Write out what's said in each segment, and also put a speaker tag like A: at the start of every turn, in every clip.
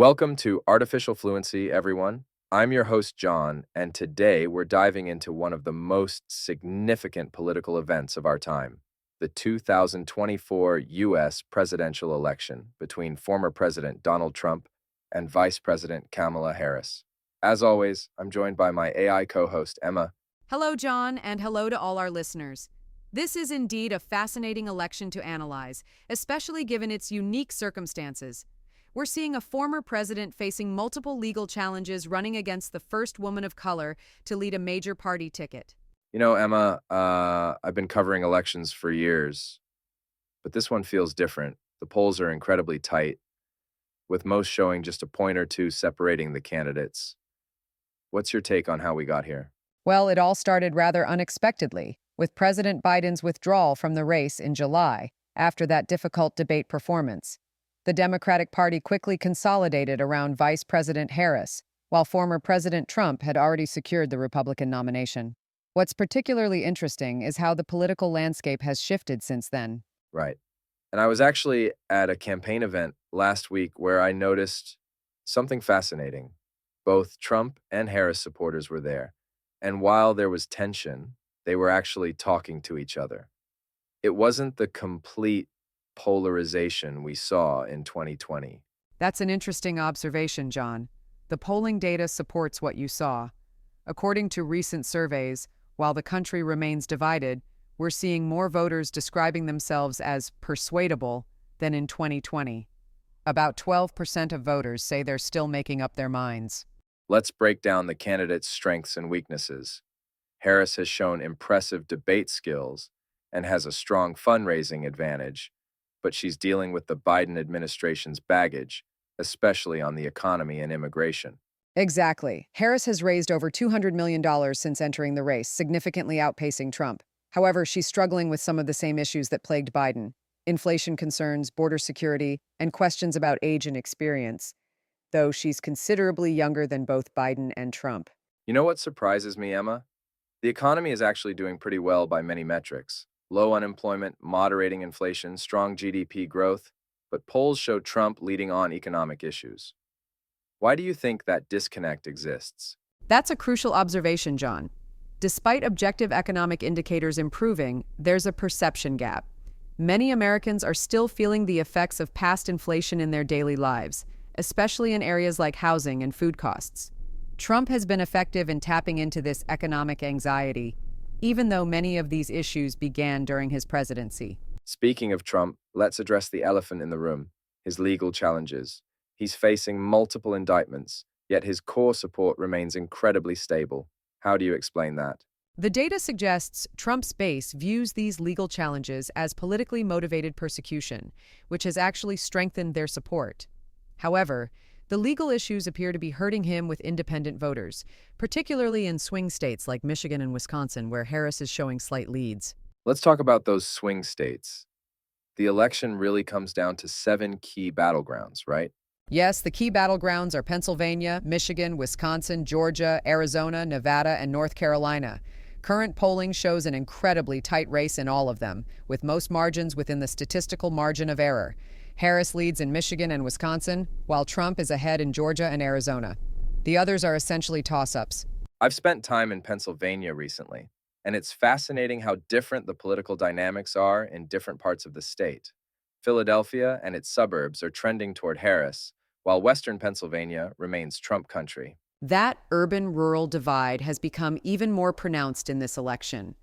A: Welcome to Artificial Fluency, everyone. I'm your host, John, and today we're diving into one of the most significant political events of our time, the 2024 U.S. presidential election between former President Donald Trump and Vice President Kamala Harris. As always, I'm joined by my AI co-host, Emma.
B: Hello, John, and hello to all our listeners. This is indeed a fascinating election to analyze, especially given its unique circumstances. We're seeing a former president facing multiple legal challenges running against the first woman of color to lead a major party ticket.
A: Emma, I've been covering elections for years, but this one feels different. The polls are incredibly tight, with most showing just a point or two separating the candidates. What's your take on how we got here?
B: Well, it all started rather unexpectedly, with President Biden's withdrawal from the race in July after that difficult debate performance. The Democratic Party quickly consolidated around Vice President Harris, while former President Trump had already secured the Republican nomination. What's particularly interesting is how the political landscape has shifted since then.
A: Right. And I was actually at a campaign event last week where I noticed something fascinating. Both Trump and Harris supporters were there. And while there was tension, they were actually talking to each other. It wasn't the complete polarization we saw in 2020.
B: That's an interesting observation, John. The polling data supports what you saw. According to recent surveys, while the country remains divided, we're seeing more voters describing themselves as persuadable than in 2020. About 12% of voters say they're still making up their minds.
A: Let's break down the candidates' strengths and weaknesses. Harris has shown impressive debate skills and has a strong fundraising advantage, but she's dealing with the Biden administration's baggage, especially on the economy and immigration.
B: Exactly. Harris has raised over $200 million since entering the race, significantly outpacing Trump. However, she's struggling with some of the same issues that plagued Biden: inflation concerns, border security, and questions about age and experience, though she's considerably younger than both Biden and Trump.
A: You know what surprises me, Emma? The economy is actually doing pretty well by many metrics. Low unemployment, moderating inflation, strong GDP growth, but polls show Trump leading on economic issues. Why do you think that disconnect exists?
B: That's a crucial observation, John. Despite objective economic indicators improving, there's a perception gap. Many Americans are still feeling the effects of past inflation in their daily lives, especially in areas like housing and food costs. Trump has been effective in tapping into this economic anxiety, even though many of these issues began during his presidency.
A: Speaking of Trump, let's address the elephant in the room, his legal challenges. He's facing multiple indictments, yet his core support remains incredibly stable. How do you explain that?
B: The data suggests Trump's base views these legal challenges as politically motivated persecution, which has actually strengthened their support. However, the legal issues appear to be hurting him with independent voters, particularly in swing states like Michigan and Wisconsin, where Harris is showing slight leads.
A: Let's talk about those swing states. The election really comes down to 7 key battlegrounds, right?
B: Yes, the key battlegrounds are Pennsylvania, Michigan, Wisconsin, Georgia, Arizona, Nevada, and North Carolina. Current polling shows an incredibly tight race in all of them, with most margins within the statistical margin of error. Harris leads in Michigan and Wisconsin, while Trump is ahead in Georgia and Arizona. The others are essentially toss-ups.
A: I've spent time in Pennsylvania recently, and it's fascinating how different the political dynamics are in different parts of the state. Philadelphia and its suburbs are trending toward Harris, while Western Pennsylvania remains Trump country.
B: That urban-rural divide has become even more pronounced in this election.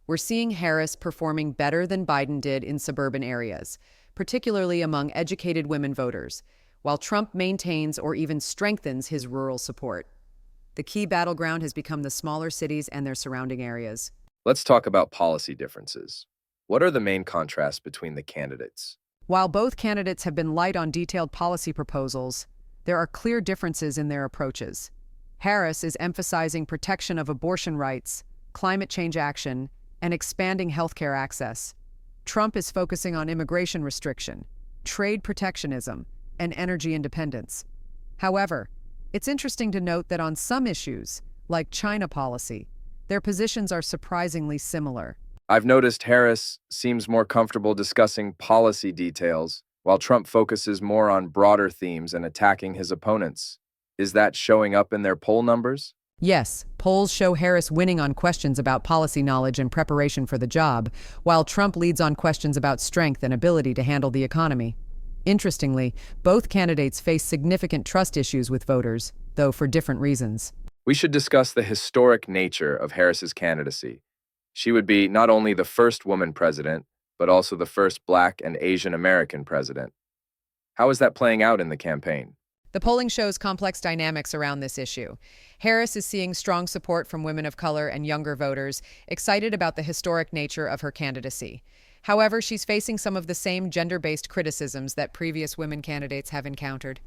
B: We're seeing Harris performing better than Biden did in suburban areas, particularly among educated women voters, while Trump maintains or even strengthens his rural support. The key battleground has become the smaller cities and their surrounding areas.
A: Let's talk about policy differences. What are the main contrasts between the candidates?
B: While both candidates have been light on detailed policy proposals, there are clear differences in their approaches. Harris is emphasizing protection of abortion rights, climate change action, and expanding healthcare access. Trump is focusing on immigration restriction, trade protectionism, and energy independence. However, it's interesting to note that on some issues, like China policy, their positions are surprisingly similar.
A: I've noticed Harris seems more comfortable discussing policy details, while Trump focuses more on broader themes and attacking his opponents. Is that showing up in their poll numbers?
B: Yes, polls show Harris winning on questions about policy knowledge and preparation for the job, while Trump leads on questions about strength and ability to handle the economy. Interestingly, both candidates face significant trust issues with voters, though for different reasons.
A: We should discuss the historic nature of Harris's candidacy. She would be not only the first woman president, but also the first Black and Asian American president. How is that playing out in the campaign?
B: The polling shows complex dynamics around this issue. Harris is seeing strong support from women of color and younger voters, excited about the historic nature of her candidacy. However, she's facing some of the same gender-based criticisms that previous women candidates have encountered.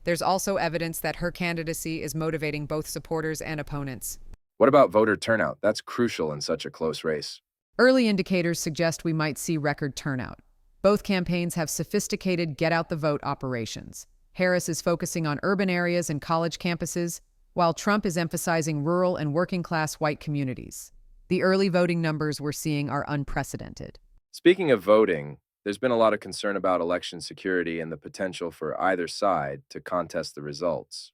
B: There's also evidence that her candidacy is motivating both supporters and opponents.
A: What about voter turnout? That's crucial in such a close race.
B: Early indicators suggest we might see record turnout. Both campaigns have sophisticated get-out-the-vote operations. Harris is focusing on urban areas and college campuses, while Trump is emphasizing rural and working-class white communities. The early voting numbers we're seeing are unprecedented.
A: Speaking of voting, there's been a lot of concern about election security and the potential for either side to contest the results.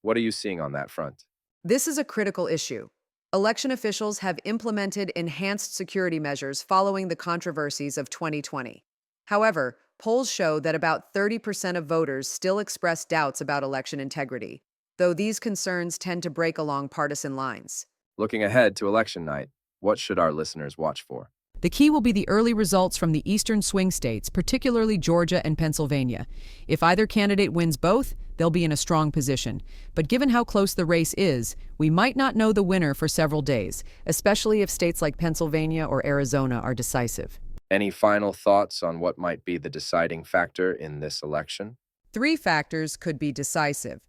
A: What are you seeing on that front?
B: This is a critical issue. Election officials have implemented enhanced security measures following the controversies of 2020. However, polls show that about 30% of voters still express doubts about election integrity, though these concerns tend to break along partisan lines.
A: Looking ahead to election night, what should our listeners watch for?
B: The key will be the early results from the eastern swing states, particularly Georgia and Pennsylvania. If either candidate wins both, they'll be in a strong position. But given how close the race is, we might not know the winner for several days, especially if states like Pennsylvania or Arizona are decisive.
A: Any final thoughts on what might be the deciding factor in this election?
B: 3 factors could be decisive.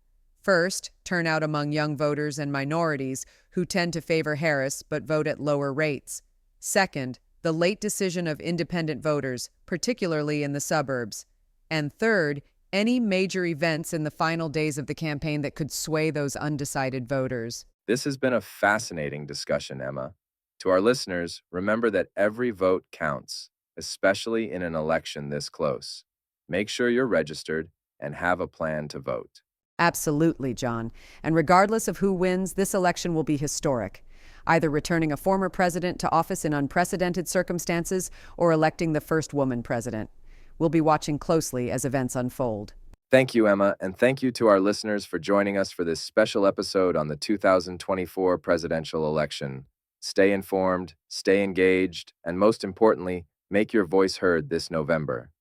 B: First, turnout among young voters and minorities who tend to favor Harris but vote at lower rates. Second, the late decision of independent voters, particularly in the suburbs. And third, any major events in the final days of the campaign that could sway those undecided voters.
A: This has been a fascinating discussion, Emma. To our listeners, remember that every vote counts, especially in an election this close. Make sure you're registered and have a plan to vote.
B: Absolutely, John. And regardless of who wins, this election will be historic, either returning a former president to office in unprecedented circumstances or electing the first woman president. We'll be watching closely as events unfold.
A: Thank you, Emma, and thank you to our listeners for joining us for this special episode on the 2024 presidential election. Stay informed, stay engaged, and most importantly, make your voice heard this November.